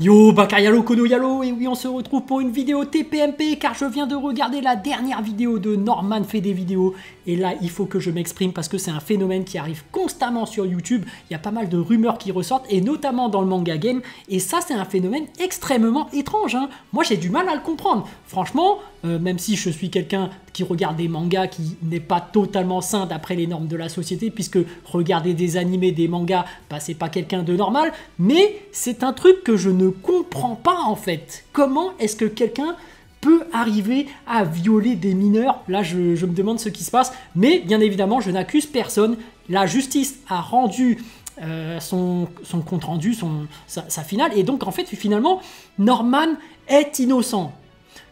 Yo, Bakayalo, Kono Yalo, et oui, on se retrouve pour une vidéo TPMP car je viens de regarder la dernière vidéo de Norman fait des vidéos et là, il faut que je m'exprime parce que c'est un phénomène qui arrive constamment sur YouTube. Il y a pas mal de rumeurs qui ressortent et notamment dans le manga game et ça, c'est un phénomène extrêmement étrange. Moi, j'ai du mal à le comprendre. Franchement, même si je suis quelqu'un qui regarde des mangas qui n'est pas totalement sain d'après les normes de la société puisque regarder des animés, des mangas, bah, c'est pas quelqu'un de normal, mais c'est un truc que je ne comprends pas en fait. Comment est-ce que quelqu'un peut arriver à violer des mineurs? Là, je me demande ce qui se passe, mais bien évidemment, je n'accuse personne. La justice a rendu son compte rendu, sa finale, et donc en fait, finalement, Norman est innocent.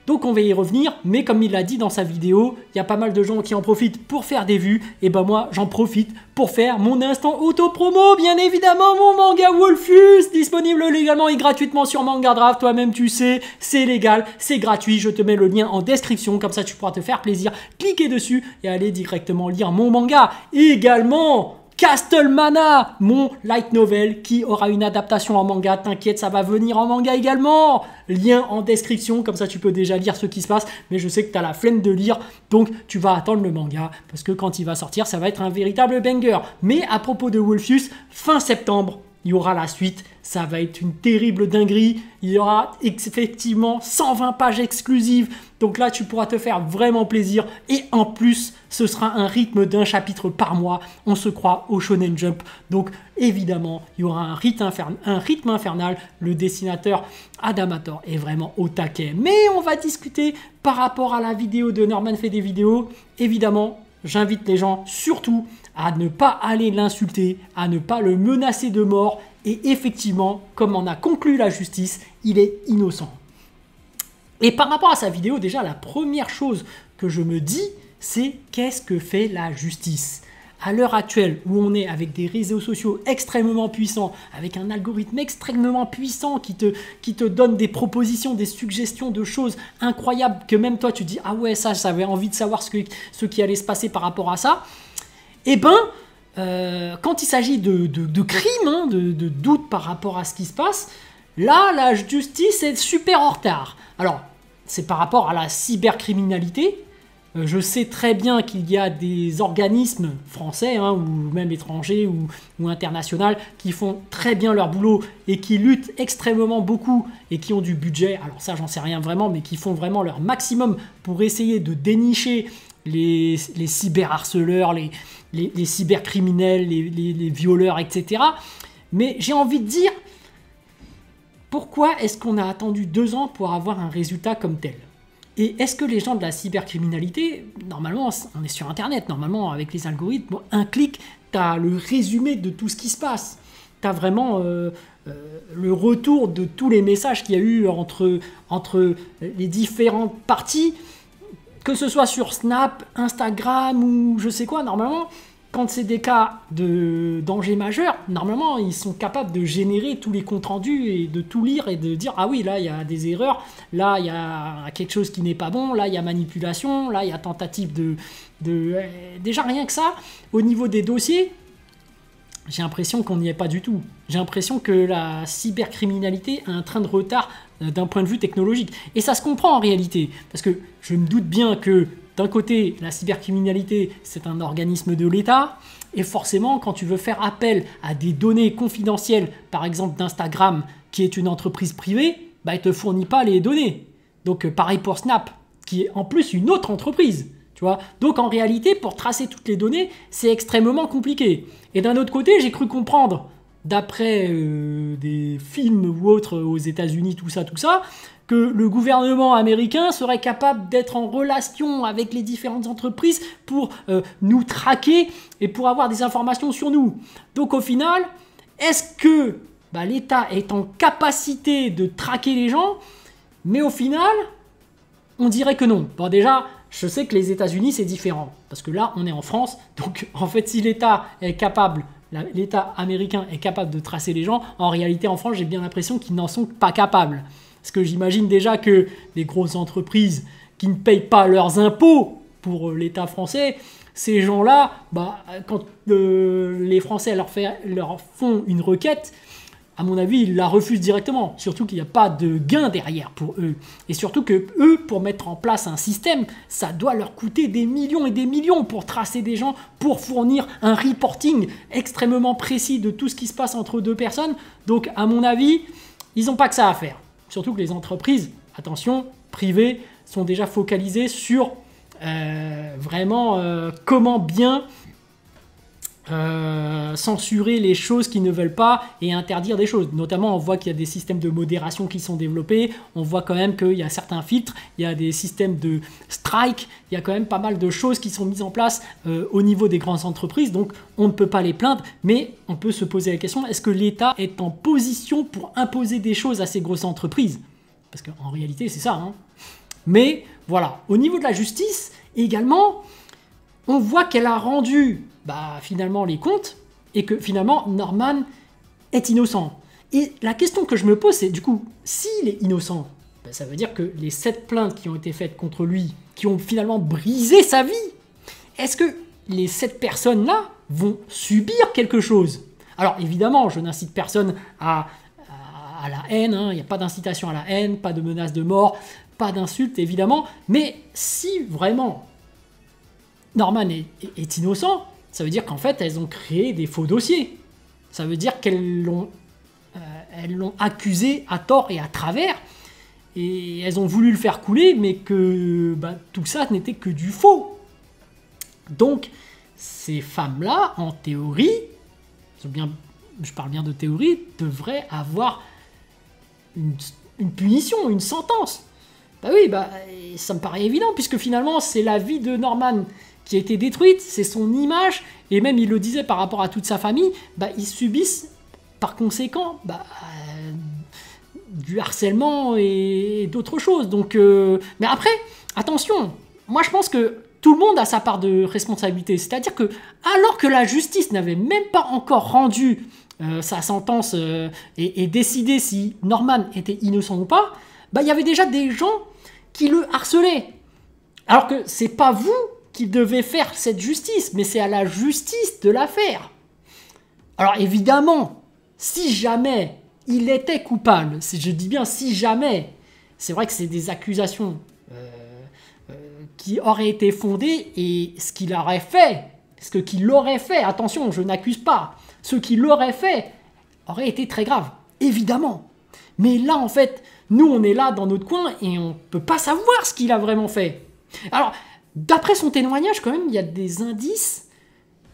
Donc on va y revenir, mais comme il l'a dit dans sa vidéo, il y a pas mal de gens qui en profitent pour faire des vues, et ben moi j'en profite pour faire mon instant auto-promo, bien évidemment mon manga Wolfus, disponible légalement et gratuitement sur Manga Draft, toi-même tu sais, c'est légal, c'est gratuit, je te mets le lien en description, comme ça tu pourras te faire plaisir, cliquer dessus et aller directement lire mon manga. Également Castlemania, mon light novel qui aura une adaptation en manga, t'inquiète, ça va venir en manga également. Lien en description, comme ça tu peux déjà lire ce qui se passe, mais je sais que tu as la flemme de lire, donc tu vas attendre le manga, parce que quand il va sortir, ça va être un véritable banger. Mais à propos de Wolfus, fin septembre, il y aura la suite, ça va être une terrible dinguerie, il y aura effectivement 120 pages exclusives, donc là tu pourras te faire vraiment plaisir, et en plus ce sera un rythme d'un chapitre par mois, on se croit au Shonen Jump, donc évidemment il y aura un rythme infernal, le dessinateur Adamator est vraiment au taquet. Mais on va discuter par rapport à la vidéo de Norman fait des vidéos, évidemment j'invite les gens surtout à ne pas aller l'insulter, à ne pas le menacer de mort. Et effectivement, comme en a conclu la justice, il est innocent. Et par rapport à sa vidéo, déjà, la première chose que je me dis, c'est qu'est-ce que fait la justice? À l'heure actuelle, où on est avec des réseaux sociaux extrêmement puissants, avec un algorithme extrêmement puissant qui te donne des propositions, des suggestions de choses incroyables, que même toi, tu dis « Ah ouais, ça, j'avais envie de savoir ce qui allait se passer par rapport à ça », eh ben, quand il s'agit de crimes, de doutes par rapport à ce qui se passe, là, la justice est super en retard. Alors, c'est par rapport à la cybercriminalité. Je sais très bien qu'il y a des organismes français, ou même étrangers ou internationaux, qui font très bien leur boulot et qui luttent extrêmement beaucoup et qui ont du budget. Alors ça, j'en sais rien vraiment, mais qui font vraiment leur maximum pour essayer de dénicher les cyberharceleurs, les cybercriminels, les violeurs, etc. Mais j'ai envie de dire, pourquoi est-ce qu'on a attendu 2 ans pour avoir un résultat comme tel? Et est-ce que les gens de la cybercriminalité, normalement, on est sur Internet, normalement, avec les algorithmes, un clic, tu as le résumé de tout ce qui se passe. Tu as vraiment le retour de tous les messages qu'il y a eu entre les différentes parties, que ce soit sur Snap, Instagram ou je sais quoi, normalement, quand c'est des cas de danger majeur, normalement, ils sont capables de générer tous les comptes rendus et de tout lire et de dire « Ah oui, là, il y a des erreurs, là, il y a quelque chose qui n'est pas bon, là, il y a manipulation, là, il y a tentative de… » Déjà, rien que ça, au niveau des dossiers, j'ai l'impression qu'on n'y est pas du tout. J'ai l'impression que la cybercriminalité a un train de retard d'un point de vue technologique. Et ça se comprend en réalité, parce que je me doute bien que d'un côté, la cybercriminalité, c'est un organisme de l'État, et forcément, quand tu veux faire appel à des données confidentielles, par exemple d'Instagram, qui est une entreprise privée, bah, il ne te fournit pas les données. Donc pareil pour Snap, qui est en plus une autre entreprise. Tu vois, donc en réalité, pour tracer toutes les données, c'est extrêmement compliqué. Et d'un autre côté, j'ai cru comprendre, d'après des films ou autres aux États-Unis, tout ça, que le gouvernement américain serait capable d'être en relation avec les différentes entreprises pour nous traquer et pour avoir des informations sur nous. Donc au final, est-ce que l'État est en capacité de traquer les gens? Mais au final, on dirait que non. Bon, déjà, je sais que les États-Unis, c'est différent. Parce que là, on est en France. Donc, en fait, si l'État est capable, l'État américain est capable de tracer les gens, en réalité, en France, j'ai bien l'impression qu'ils n'en sont pas capables. Parce que j'imagine déjà que les grosses entreprises qui ne payent pas leurs impôts pour l'État français, ces gens-là, quand les Français leur font une requête, à mon avis, ils la refusent directement. Surtout qu'il n'y a pas de gain derrière pour eux. Et surtout que eux, pour mettre en place un système, ça doit leur coûter des millions et des millions pour tracer des gens, pour fournir un reporting extrêmement précis de tout ce qui se passe entre deux personnes. Donc, à mon avis, ils n'ont pas que ça à faire. Surtout que les entreprises, attention, privées, sont déjà focalisées sur vraiment comment bien censurer les choses qu'ils ne veulent pas et interdire des choses. Notamment, on voit qu'il y a des systèmes de modération qui sont développés, on voit quand même qu'il y a certains filtres, il y a des systèmes de strike, il y a quand même pas mal de choses qui sont mises en place au niveau des grandes entreprises, donc on ne peut pas les plaindre, mais on peut se poser la question, est-ce que l'État est en position pour imposer des choses à ces grosses entreprises? Parce qu'en réalité, c'est ça, hein. Mais voilà, au niveau de la justice, également, on voit qu'elle a rendu finalement les comptes et que finalement Norman est innocent. Et la question que je me pose, c'est du coup, s'il est innocent, ça veut dire que les 7 plaintes qui ont été faites contre lui, qui ont finalement brisé sa vie, est-ce que les 7 personnes-là vont subir quelque chose? Alors évidemment, je n'incite personne à la haine, hein. Il n'y a pas d'incitation à la haine, pas de menace de mort, pas d'insulte évidemment, mais si vraiment Norman est innocent, ça veut dire qu'en fait, elles ont créé des faux dossiers. Ça veut dire qu'elles l'ont accusé à tort et à travers, et elles ont voulu le faire couler, mais que tout ça n'était que du faux. Donc, ces femmes-là, en théorie, je parle bien de théorie, devraient avoir une punition, une sentence. Ça me paraît évident, puisque finalement, c'est la vie de Norman qui a été détruite, c'est son image, et même il le disait par rapport à toute sa famille, ils subissent par conséquent du harcèlement et d'autres choses. Donc, mais après, attention, moi je pense que tout le monde a sa part de responsabilité, c'est-à-dire que alors que la justice n'avait même pas encore rendu sa sentence et décidé si Norman était innocent ou pas, il y avait déjà des gens qui le harcelaient. Alors que c'est pas vous qui devait faire cette justice, mais c'est à la justice de la faire. Alors évidemment, si jamais il était coupable, je dis bien si jamais, c'est vrai que c'est des accusations qui auraient été fondées, et ce qu'il aurait fait, attention, je n'accuse pas, ce qu'il aurait fait aurait été très grave, évidemment. Mais là, en fait, nous, on est là dans notre coin et on ne peut pas savoir ce qu'il a vraiment fait. Alors, d'après son témoignage, quand même, il y a des indices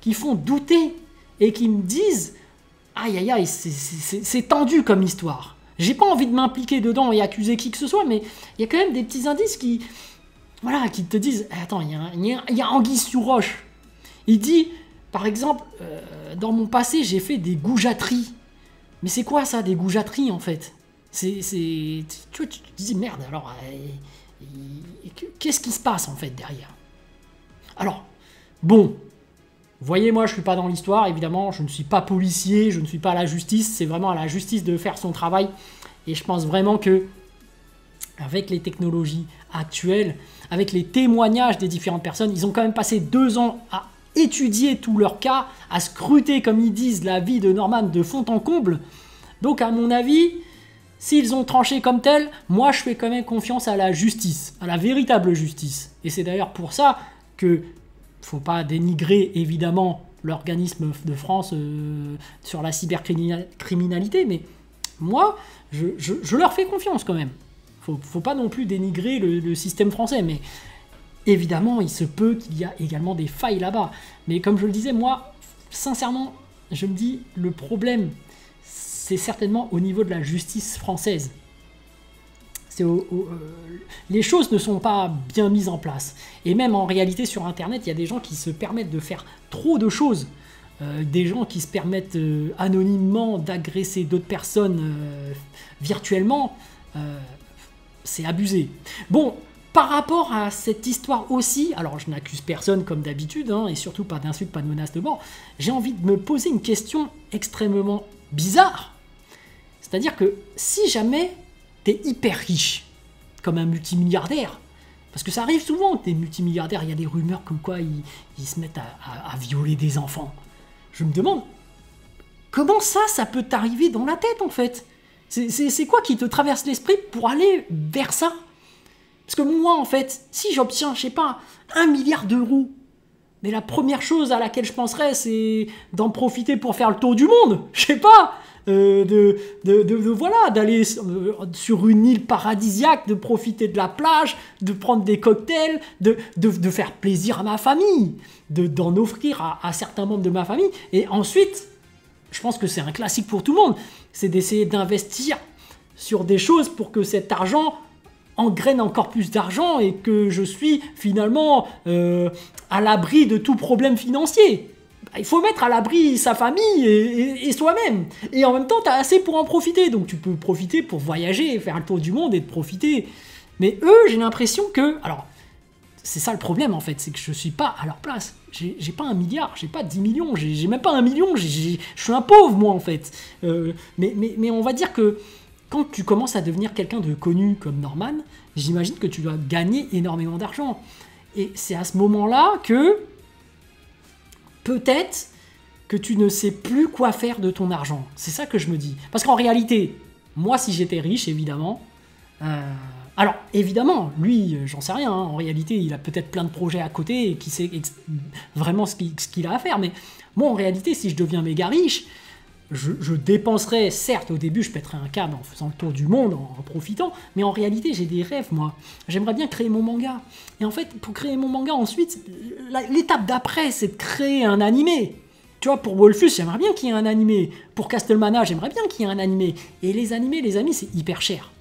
qui font douter et qui me disent « Aïe, aïe, aïe, c'est tendu comme histoire. » J'ai pas envie de m'impliquer dedans et accuser qui que ce soit, mais il y a quand même des petits indices qui te disent « Attends, il y a anguille sous roche. » Il dit, par exemple, dans mon passé, j'ai fait des goujateries. Mais c'est quoi ça, des goujateries, en fait? Tu te dis « Merde, alors... qu'est-ce qui se passe en fait derrière? » Alors, bon, voyez, moi je suis pas dans l'histoire, évidemment, je ne suis pas policier, je ne suis pas à la justice, c'est vraiment à la justice de faire son travail, et je pense vraiment que avec les technologies actuelles, avec les témoignages des différentes personnes, ils ont quand même passé 2 ans à étudier tout leur cas, à scruter, comme ils disent, la vie de Norman de fond en comble. Donc à mon avis, s'ils ont tranché comme tel, moi je fais quand même confiance à la justice, à la véritable justice. Et c'est d'ailleurs pour ça que faut pas dénigrer évidemment l'organisme de France sur la cybercriminalité, mais moi je leur fais confiance quand même. Faut pas non plus dénigrer le système français, mais évidemment il se peut qu'il y a également des failles là-bas. Mais comme je le disais, moi sincèrement je me dis le problème c'est certainement au niveau de la justice française. Les choses ne sont pas bien mises en place. Et même en réalité sur Internet, il y a des gens qui se permettent de faire trop de choses. Des gens qui se permettent anonymement d'agresser d'autres personnes virtuellement. C'est abusé. Bon, par rapport à cette histoire aussi, alors je n'accuse personne comme d'habitude, hein, et surtout pas d'insultes, pas de menaces de mort, j'ai envie de me poser une question extrêmement bizarre. C'est-à-dire que si jamais t'es hyper riche, comme un multimilliardaire, parce que ça arrive souvent, des multimilliardaires, il y a des rumeurs comme quoi ils se mettent à violer des enfants. Je me demande, Comment ça peut t'arriver dans la tête en fait? C'est quoi qui te traverse l'esprit pour aller vers ça? Parce que moi en fait, si j'obtiens, je sais pas, 1 milliard d'euros, mais la première chose à laquelle je penserais, c'est d'en profiter pour faire le tour du monde. Je sais pas, voilà, d'aller sur une île paradisiaque, de profiter de la plage, de prendre des cocktails, de faire plaisir à ma famille, d'en offrir à certains membres de ma famille. Et ensuite, je pense que c'est un classique pour tout le monde, c'est d'essayer d'investir sur des choses pour que cet argent engraine encore plus d'argent et que je suis finalement à l'abri de tout problème financier. Il faut mettre à l'abri sa famille et soi-même. Et en même temps, tu as assez pour en profiter. Donc tu peux profiter pour voyager, faire le tour du monde et de profiter. Mais eux, j'ai l'impression que... Alors, c'est ça le problème en fait, c'est que je suis pas à leur place. J'ai pas 1 milliard, j'ai pas 10 millions, j'ai même pas 1 million, je suis un pauvre moi en fait. Mais on va dire que quand tu commences à devenir quelqu'un de connu comme Norman, j'imagine que tu dois gagner énormément d'argent. Et c'est à ce moment-là que peut-être que tu ne sais plus quoi faire de ton argent. C'est ça que je me dis. Parce qu'en réalité, moi si j'étais riche évidemment, alors évidemment, lui, j'en sais rien, hein, en réalité il a peut-être plein de projets à côté et qui sait vraiment ce qu'il a à faire. Mais moi en réalité, si je deviens méga riche, je dépenserais, certes au début je pèterais un câble en faisant le tour du monde, en profitant, mais en réalité j'ai des rêves moi. J'aimerais bien créer mon manga. Et en fait pour créer mon manga ensuite, l'étape d'après c'est de créer un animé. Tu vois, pour Wolfus j'aimerais bien qu'il y ait un animé. Pour Castlevania j'aimerais bien qu'il y ait un animé. Et les animés les amis c'est hyper cher.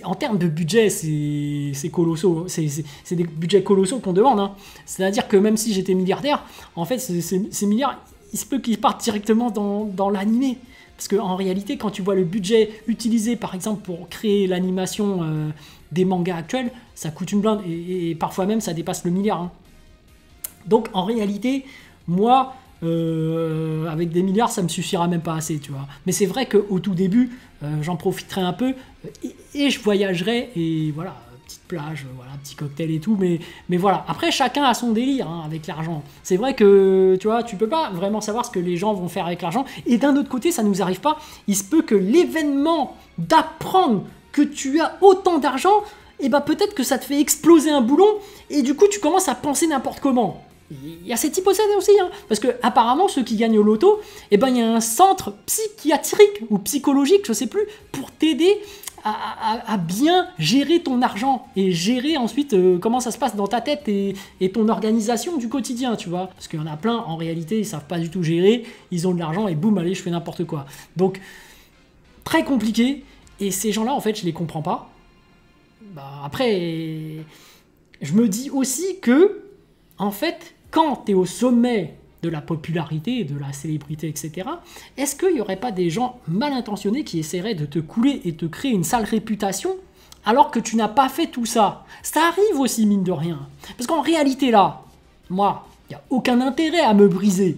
En termes de budget, c'est colossaux. C'est des budgets colossaux qu'on demande. Hein. C'est-à-dire que même si j'étais milliardaire, en fait, ces milliards, il se peut qu'ils partent directement dans l'animé. Parce qu'en réalité, quand tu vois le budget utilisé, par exemple, pour créer l'animation des mangas actuels, ça coûte une blinde. Et parfois même, ça dépasse le milliard. Hein. Donc, en réalité, moi... avec des milliards ça me suffira même pas assez, tu vois. Mais c'est vrai qu'au tout début j'en profiterai un peu et je voyagerai et voilà, petite plage, voilà, petit cocktail et tout, mais voilà, après chacun a son délire hein, avec l'argent. C'est vrai que tu vois, tu peux pas vraiment savoir ce que les gens vont faire avec l'argent et d'un autre côté ça nous arrive pas, il se peut que l'événement d'apprendre que tu as autant d'argent, et ben peut-être que ça te fait exploser un boulon et du coup tu commences à penser n'importe comment. Il y a cette hypothèse aussi, hein, parce que apparemment ceux qui gagnent au loto, eh ben, il y a un centre psychiatrique ou psychologique, je sais plus, pour t'aider à bien gérer ton argent et gérer ensuite comment ça se passe dans ta tête et ton organisation du quotidien, tu vois. Parce qu'il y en a plein, en réalité, ils savent pas du tout gérer, ils ont de l'argent et boum, allez, je fais n'importe quoi. Donc, très compliqué, et ces gens-là, en fait, je les comprends pas. Bah, après, je me dis aussi que, en fait, quand tu es au sommet de la popularité, de la célébrité, etc., est-ce qu'il n'y aurait pas des gens mal intentionnés qui essaieraient de te couler et te créer une sale réputation alors que tu n'as pas fait tout ça? Ça arrive aussi, mine de rien. Parce qu'en réalité, là, moi, il n'y a aucun intérêt à me briser.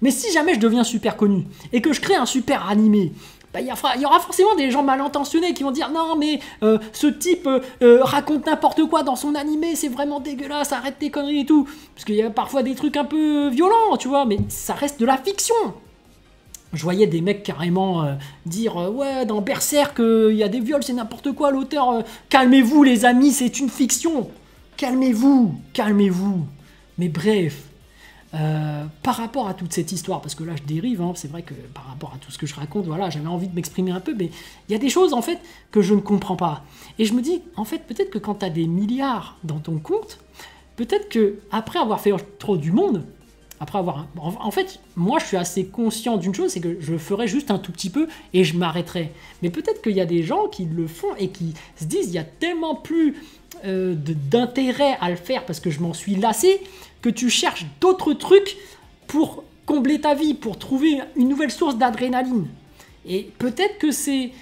Mais si jamais je deviens super connu et que je crée un super animé, bah, il y aura forcément des gens mal intentionnés qui vont dire non mais ce type raconte n'importe quoi dans son animé, c'est vraiment dégueulasse, arrête tes conneries et tout. Parce qu'il y a parfois des trucs un peu violents, tu vois, mais ça reste de la fiction. Je voyais des mecs carrément dire ouais, dans Berserk, il y a des viols, c'est n'importe quoi, l'auteur, calmez-vous les amis, c'est une fiction. Calmez-vous, calmez-vous. Mais bref. Par rapport à toute cette histoire, parce que là je dérive, hein, c'est vrai que par rapport à tout ce que je raconte, voilà, j'avais envie de m'exprimer un peu, mais il y a des choses en fait que je ne comprends pas. Et je me dis, en fait, peut-être que quand tu as des milliards dans ton compte, peut-être que après avoir fait trop du monde, après avoir... En fait, moi je suis assez conscient d'une chose, c'est que je ferai juste un tout petit peu et je m'arrêterai. Mais peut-être qu'il y a des gens qui le font et qui se disent, il y a tellement plus d'intérêt à le faire parce que je m'en suis lassé, que tu cherches d'autres trucs pour combler ta vie, pour trouver une nouvelle source d'adrénaline. Et peut-être que c'est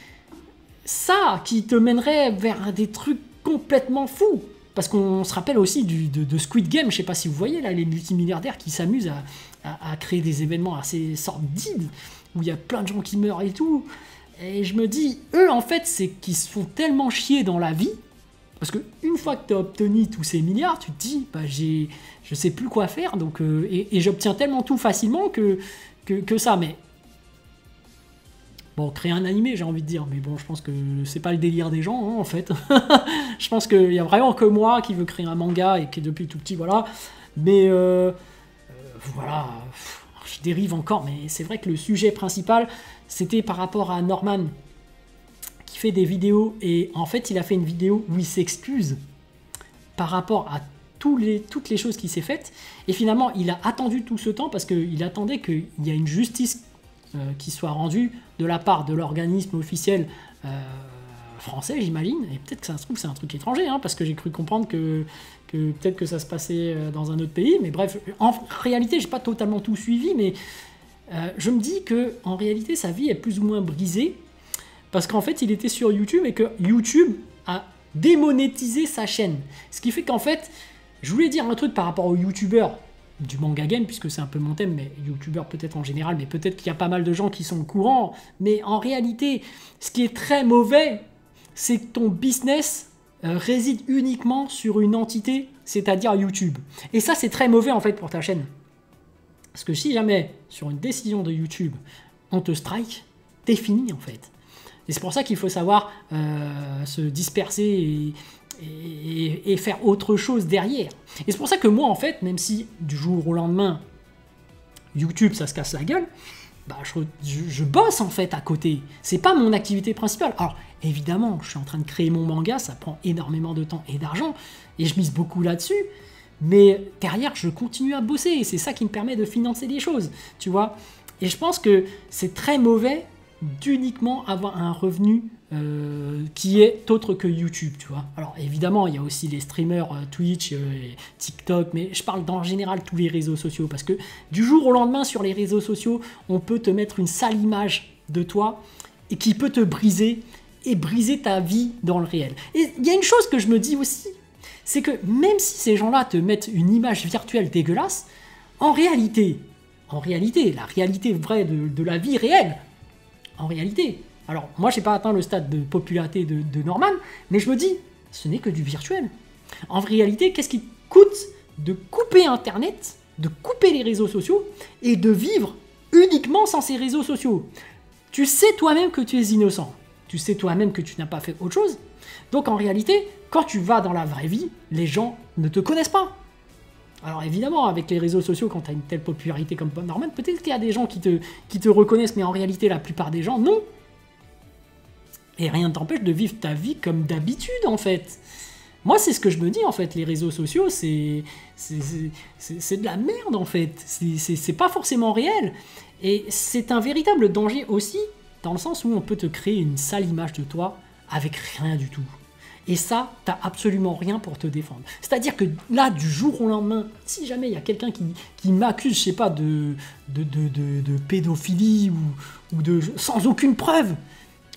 ça qui te mènerait vers des trucs complètement fous. Parce qu'on se rappelle aussi de Squid Game, je sais pas si vous voyez là, les multimilliardaires qui s'amusent à créer des événements assez sordides, où il y a plein de gens qui meurent et tout. Et je me dis, eux en fait, c'est qu'ils se font tellement chier dans la vie, parce qu'une fois que tu as obtenu tous ces milliards, tu te dis, bah, je sais plus quoi faire, donc, et j'obtiens tellement tout facilement que ça. Mais Bon, créer un animé, j'ai envie de dire, mais bon, je pense que c'est pas le délire des gens, hein, en fait. Je pense qu'il y a vraiment que moi qui veux créer un manga et qui depuis tout petit, voilà. Mais voilà, je dérive encore, mais c'est vrai que le sujet principal, c'était par rapport à Norman, qui fait des vidéos, et en fait, il a fait une vidéo où il s'excuse par rapport à toutes les choses qui s'est faites, et finalement, il a attendu tout ce temps, parce qu'il attendait qu'il y ait une justice qui soit rendue de la part de l'organisme officiel français, j'imagine, et peut-être que ça se trouve c'est un truc étranger, hein, parce que j'ai cru comprendre que peut-être que ça se passait dans un autre pays, mais bref, en réalité, j'ai pas totalement tout suivi, mais je me dis que en réalité, sa vie est plus ou moins brisée, parce qu'en fait, il était sur YouTube, et que YouTube a démonétisé sa chaîne. Ce qui fait qu'en fait, je voulais dire un truc par rapport aux YouTubeurs du manga game, puisque c'est un peu mon thème, mais youtubeurs peut-être en général, mais peut-être qu'il y a pas mal de gens qui sont au courant, mais en réalité, ce qui est très mauvais, c'est que ton business réside uniquement sur une entité, c'est-à-dire YouTube. Et ça, c'est très mauvais en fait pour ta chaîne. Parce que si jamais, sur une décision de YouTube, on te strike, t'es fini en fait. Et c'est pour ça qu'il faut savoir se disperser et faire autre chose derrière. Et c'est pour ça que moi, en fait, même si du jour au lendemain, YouTube, ça se casse la gueule, bah, je bosse en fait à côté. C'est pas mon activité principale. Alors, évidemment, je suis en train de créer mon manga, ça prend énormément de temps et d'argent, et je mise beaucoup là-dessus, mais derrière, je continue à bosser, et c'est ça qui me permet de financer des choses, tu vois. Et je pense que c'est très mauvais d'uniquement avoir un revenu qui est autre que YouTube, tu vois. Alors évidemment, il y a aussi les streamers Twitch, et TikTok, mais je parle en général tous les réseaux sociaux, parce que du jour au lendemain sur les réseaux sociaux, on peut te mettre une sale image de toi et qui peut te briser et briser ta vie dans le réel. Et il y a une chose que je me dis aussi, c'est que même si ces gens-là te mettent une image virtuelle dégueulasse, en réalité, la réalité vraie de la vie réelle, en réalité, alors moi j'ai pas atteint le stade de popularité de Norman, mais je me dis, ce n'est que du virtuel. En réalité, qu'est-ce qui coûte de couper Internet, de couper les réseaux sociaux et de vivre uniquement sans ces réseaux sociaux? Tu sais toi-même que tu es innocent, tu sais toi-même que tu n'as pas fait autre chose, donc en réalité, quand tu vas dans la vraie vie, les gens ne te connaissent pas. Alors évidemment, avec les réseaux sociaux, quand tu as une telle popularité comme Norman, peut-être qu'il y a des gens qui te reconnaissent, mais en réalité, la plupart des gens, non. Et rien ne t'empêche de vivre ta vie comme d'habitude, en fait. Moi, c'est ce que je me dis, en fait. Les réseaux sociaux, c'est de la merde, en fait. C'est pas forcément réel. Et c'est un véritable danger aussi, dans le sens où on peut te créer une sale image de toi avec rien du tout. Et ça, t'as absolument rien pour te défendre. C'est-à-dire que là, du jour au lendemain, si jamais il y a quelqu'un qui m'accuse, je sais pas, de pédophilie ou sans aucune preuve,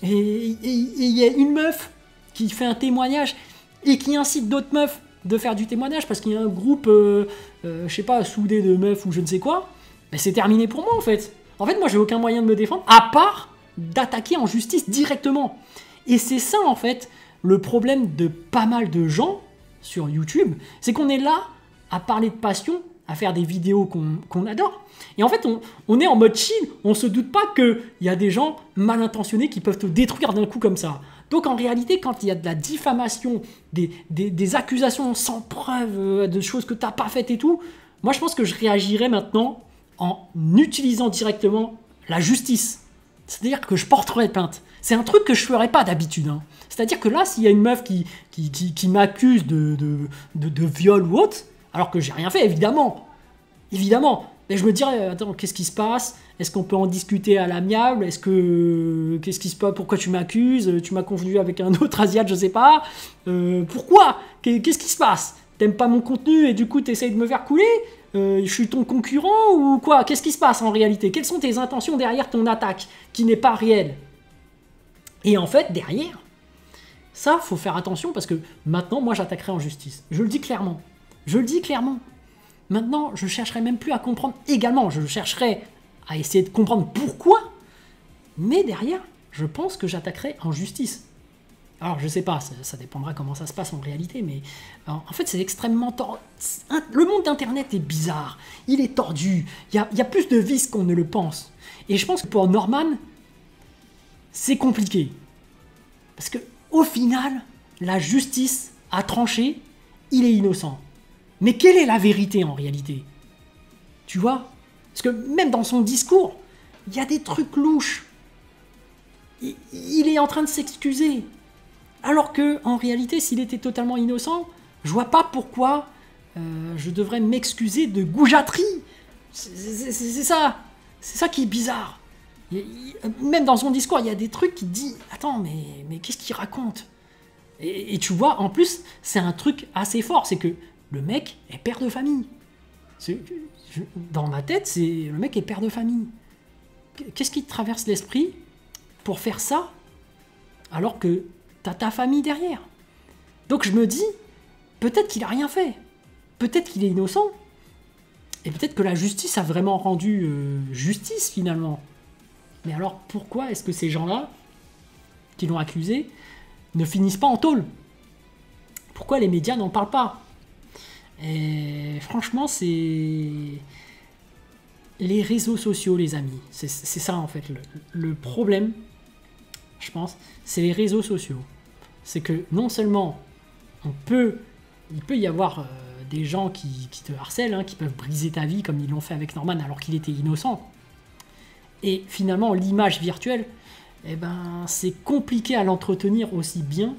et il y a une meuf qui fait un témoignage et qui incite d'autres meufs de faire du témoignage parce qu'il y a un groupe, je sais pas, soudé de meufs ou je ne sais quoi, ben c'est terminé pour moi en fait. En fait, moi, j'ai aucun moyen de me défendre à part d'attaquer en justice directement. Et c'est ça en fait le problème de pas mal de gens sur YouTube, c'est qu'on est là à parler de passion, à faire des vidéos qu'on adore. Et en fait, on est en mode chill, on se doute pas qu'il y a des gens mal intentionnés qui peuvent te détruire d'un coup comme ça. Donc en réalité, quand il y a de la diffamation, des accusations sans preuve, de choses que tu n'as pas faites et tout, moi je pense que je réagirais maintenant en utilisant directement la justice. C'est-à-dire que je porterais plainte. C'est un truc que je ferais pas d'habitude. Hein. C'est-à-dire que là, s'il y a une meuf qui m'accuse de viol ou autre, alors que j'ai rien fait, évidemment, mais je me dirais, attends, qu'est-ce qui se passe? Est-ce qu'on peut en discuter à l'amiable? Qu'est-ce qui se passe? Pourquoi tu m'accuses? Tu m'as confondu avec un autre asiate, je sais pas. Pourquoi? Qu'est-ce qui se passe? T'aimes pas mon contenu et du coup t'essayes de me faire couler? Je suis ton concurrent ou quoi? Qu'est-ce qui se passe en réalité? Quelles sont tes intentions derrière ton attaque qui n'est pas réelle? Et en fait, derrière, ça, faut faire attention parce que maintenant, moi, j'attaquerai en justice. Je le dis clairement. Je le dis clairement. Maintenant, je chercherai même plus à comprendre également. Je chercherai à essayer de comprendre pourquoi. Mais derrière, je pense que j'attaquerai en justice. Alors, je sais pas, ça dépendra comment ça se passe en réalité, mais en fait, c'est extrêmement tordu. Le monde d'Internet est bizarre. Il est tordu. Il y a plus de vices qu'on ne le pense. Et je pense que pour Norman, c'est compliqué. Parce que au final, la justice a tranché, il est innocent. Mais quelle est la vérité en réalité? Tu vois? Parce que même dans son discours, il y a des trucs louches. Il est en train de s'excuser. Alors que, en réalité, s'il était totalement innocent, je vois pas pourquoi je devrais m'excuser de goujaterie. C'est ça. C'est ça qui est bizarre. Même dans son discours, il y a des trucs qui disent « Attends, mais qu'est-ce qu'il raconte ?» Et tu vois, en plus, c'est un truc assez fort. C'est que le mec est père de famille. Dans ma tête, le mec est père de famille. Qu'est-ce qui te traverse l'esprit pour faire ça alors que t'as ta famille derrière? Donc je me dis, peut-être qu'il a rien fait. Peut-être qu'il est innocent. Et peut-être que la justice a vraiment rendu justice finalement. Mais alors pourquoi est-ce que ces gens-là, qui l'ont accusé, ne finissent pas en tôle? Pourquoi les médias n'en parlent pas? Et franchement, c'est les réseaux sociaux, les amis. C'est ça en fait le problème, je pense, c'est les réseaux sociaux. C'est que non seulement il peut y avoir des gens qui te harcèlent, hein, qui peuvent briser ta vie comme ils l'ont fait avec Norman alors qu'il était innocent. Et finalement, l'image virtuelle, eh ben, c'est compliqué à l'entretenir aussi bien.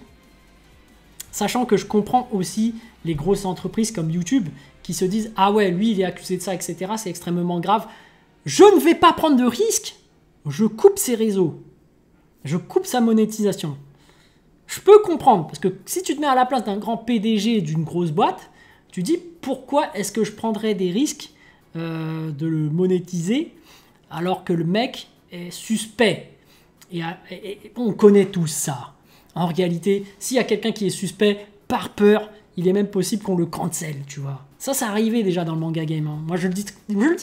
Sachant que je comprends aussi les grosses entreprises comme YouTube qui se disent « Ah ouais, lui, il est accusé de ça, etc. C'est extrêmement grave. Je ne vais pas prendre de risque. Je coupe ses réseaux. Je coupe sa monétisation. » Je peux comprendre, parce que si tu te mets à la place d'un grand PDG d'une grosse boîte, tu dis « Pourquoi est-ce que je prendrais des risques de le monétiser alors que le mec est suspect ?» et on connaît tous ça. En réalité, s'il y a quelqu'un qui est suspect, par peur, il est même possible qu'on le cancel, tu vois. Ça arrivait déjà dans le manga game. Hein. Moi, je le dis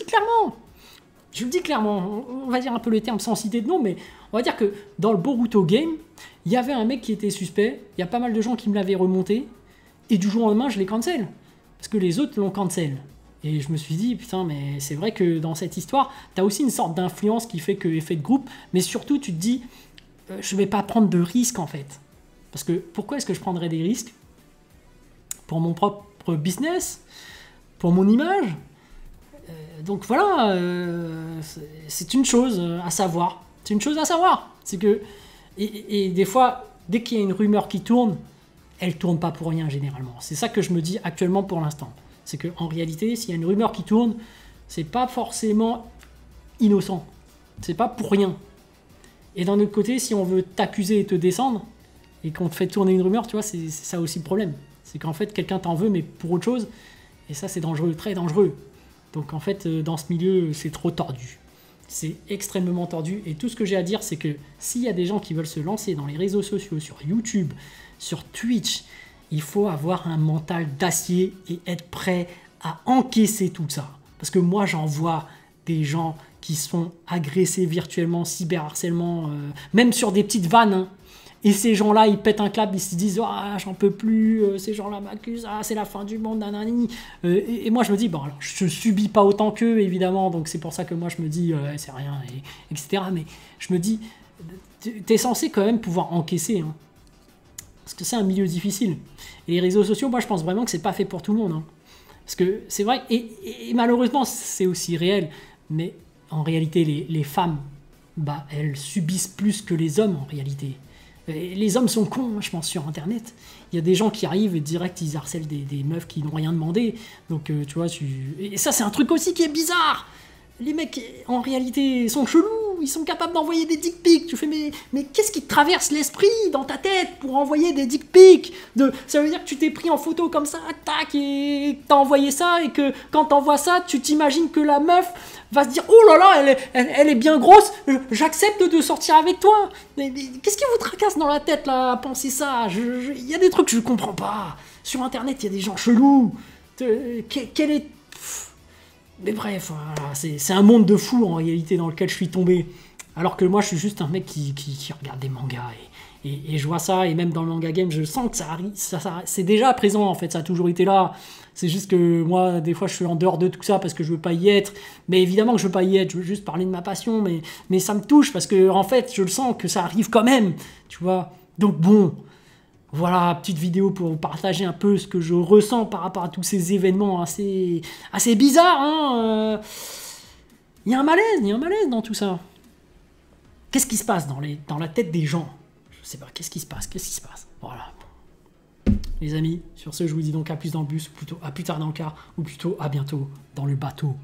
clairement. Je le dis clairement. On va dire un peu le terme sans citer de nom, mais on va dire que dans le Boruto game, il y avait un mec qui était suspect. Il y a pas mal de gens qui me l'avaient remonté. Et du jour au lendemain, je l'ai cancel. Parce que les autres l'ont cancel. Et je me suis dit, putain, mais c'est vrai que dans cette histoire, tu as aussi une sorte d'influence qui fait que effet de groupe. Mais surtout, tu te dis, je vais pas prendre de risques, en fait. Parce que pourquoi est-ce que je prendrais des risques? Pour mon propre business? Pour mon image? Donc voilà, c'est une chose à savoir. C'est une chose à savoir. C'est que, et des fois, dès qu'il y a une rumeur qui tourne, elle tourne pas pour rien généralement. C'est ça que je me dis actuellement pour l'instant. C'est qu'en réalité, s'il y a une rumeur qui tourne, c'est pas forcément innocent. C'est pas pour rien. Et d'un autre côté, si on veut t'accuser et te descendre, et qu'on te fait tourner une rumeur, tu vois, c'est ça aussi le problème. C'est qu'en fait, quelqu'un t'en veut, mais pour autre chose, et ça, c'est dangereux, très dangereux. Donc en fait, dans ce milieu, c'est trop tordu. C'est extrêmement tordu, et tout ce que j'ai à dire, c'est que s'il y a des gens qui veulent se lancer dans les réseaux sociaux, sur YouTube, sur Twitch, il faut avoir un mental d'acier et être prêt à encaisser tout ça. Parce que moi, j'en vois des gens qui sont agressés virtuellement, cyberharcèlement, même sur des petites vannes, hein. Et ces gens-là, ils pètent un câble, ils se disent « Ah, j'en peux plus, ces gens-là m'accusent, ah, c'est la fin du monde, nanani. » Et moi, je me dis « Bon, alors, je subis pas autant qu'eux, évidemment, donc c'est pour ça que moi, je me dis « C'est rien, etc. » Mais je me dis « T'es censé quand même pouvoir encaisser, hein. » Parce que c'est un milieu difficile. Et les réseaux sociaux, moi, je pense vraiment que c'est pas fait pour tout le monde, hein. Parce que c'est vrai, et malheureusement, c'est aussi réel, mais en réalité, les femmes, bah, elles subissent plus que les hommes, en réalité. Les hommes sont cons, je pense, sur Internet. Il y a des gens qui arrivent et direct, ils harcèlent des meufs qui n'ont rien demandé. Donc, tu vois, et ça, c'est un truc aussi qui est bizarre. Les mecs, en réalité, sont chelous. Ils sont capables d'envoyer des dick pics. Tu fais, mais qu'est-ce qui te traverse l'esprit dans ta tête pour envoyer des dick pics? Ça veut dire que tu t'es pris en photo comme ça, tac, et t'as envoyé ça, et que quand t'envoies ça, tu t'imagines que la meuf va se dire « Oh là là, elle est bien grosse, j'accepte de sortir avec toi. » Mais qu'est-ce qui vous tracasse dans la tête, là, à penser ça? Il y a des trucs que je comprends pas. Sur Internet, il y a des gens chelous. Quel est... Mais bref, voilà, c'est un monde de fous, en réalité, dans lequel je suis tombé. Alors que moi, je suis juste un mec qui regarde des mangas Et je vois ça, et même dans le manga game, je sens que ça arrive, c'est déjà présent en fait, ça a toujours été là. C'est juste que moi, des fois, je suis en dehors de tout ça parce que je veux pas y être. Mais évidemment que je veux pas y être, je veux juste parler de ma passion, mais ça me touche parce que en fait, je le sens que ça arrive quand même, tu vois. Donc bon, voilà, petite vidéo pour vous partager un peu ce que je ressens par rapport à tous ces événements assez bizarres, hein. Il y a un malaise dans tout ça. Qu'est-ce qui se passe dans la tête des gens? Je sais pas, qu'est-ce qui se passe? Voilà. Les amis, sur ce, je vous dis donc à plus dans le bus, ou plutôt à plus tard dans le car, ou plutôt à bientôt dans le bateau.